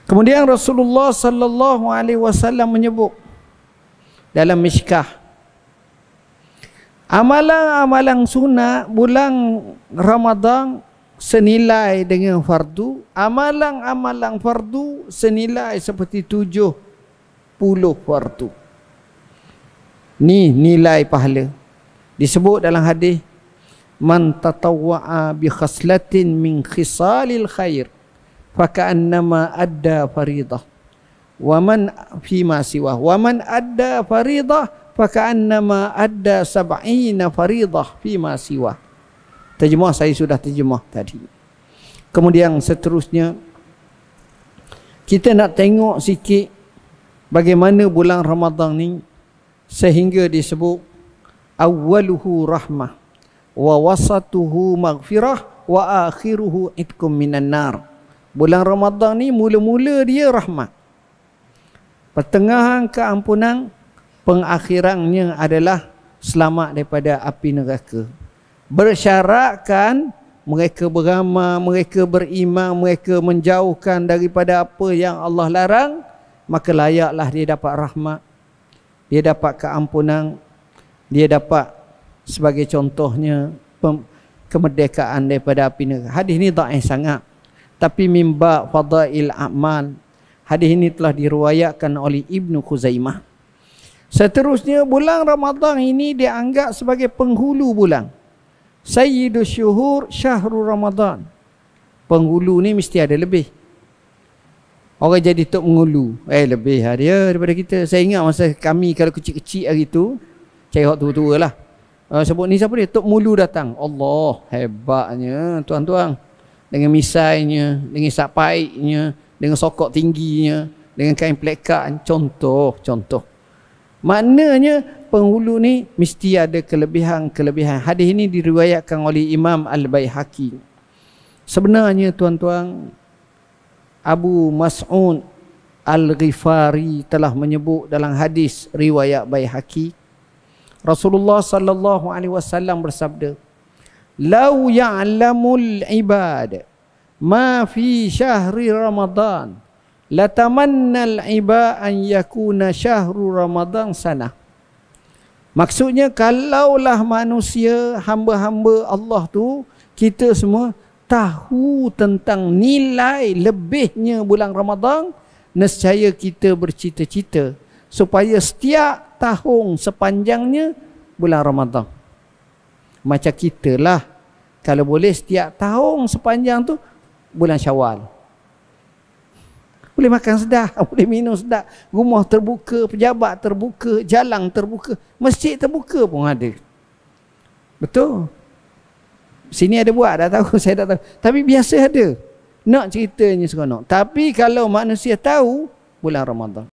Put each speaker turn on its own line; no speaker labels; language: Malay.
Kemudian Rasulullah sallallahu alaihi wasallam menyebut dalam Mishkah, amalan-amalan sunat bulan Ramadan senilai dengan fardu, amalan-amalan fardu senilai seperti 70 fardu. Ni nilai pahala. Disebut dalam hadis, man tatawwa'a bi khaslatin min khisalil khair faka'annama adda faridah wa man fima siwa wa man adda faridah faka'annama adda sab'ina faridah fima siwa. Terjemah saya sudah terjemah tadi. Kemudian seterusnya kita nak tengok sikit bagaimana bulan Ramadan ni sehingga disebut awwaluhu rahmah wa wasatuhu maghfirah wa akhiruhu itkum minan nar. Bulan Ramadan ni mula-mula dia rahmat, pertengahan keampunan, pengakhirannya adalah selamat daripada api neraka. Bersyaratkan mereka beramal, mereka beriman, mereka menjauhkan daripada apa yang Allah larang, maka layaklah dia dapat rahmat, dia dapat keampunan, dia dapat sebagai contohnya kemerdekaan daripada api neraka. Hadis ni dhaif sangat, tapi mimba fadail a'mal. Hadis ini telah diriwayatkan oleh Ibnu Khuzaimah. Seterusnya bulan Ramadan ini dianggap sebagai penghulu bulan. Sayyidus syuhur syahrul Ramadan. Penghulu ni mesti ada lebih. Orang jadi tok mengulu, lebih dia daripada kita. Saya ingat masa kami kalau kecil-kecil hari tu, cari hak tua-tua lah. Sebut ni siapa dia? Tok Mulu datang. Allah, hebatnya tuan-tuan. Dengan misainya, dengan sapaiknya, dengan sokok tingginya, dengan kain plekat. Contoh. Maknanya penghulu ni mesti ada kelebihan-kelebihan. Hadis ini diriwayatkan oleh Imam Al-Baihaqi. Sebenarnya tuan-tuan, Abu Mas'ud Al-Ghifari telah menyebut dalam hadis riwayat Baihaqi, Rasulullah sallallahu alaihi wasallam bersabda, "Lau ya'lamul ibad ma fi syahri Ramadan, latamannal ibad an yakuna syahru Ramadan sanah." Maksudnya, kalaulah manusia, hamba-hamba Allah tu, kita semua tahu tentang nilai lebihnya bulan Ramadan, nescaya kita bercita-cita supaya setiap tahun sepanjangnya bulan Ramadan. Macam kita lah, kalau boleh setiap tahun sepanjang tu bulan Syawal. Boleh makan sedap, boleh minum sedap, rumah terbuka, pejabat terbuka, jalan terbuka, masjid terbuka pun ada. Betul? Sini ada buat, dah tahu, saya dah tahu. Tapi biasa ada. Nak ceritanya seronok. Tapi kalau manusia tahu bulan Ramadan,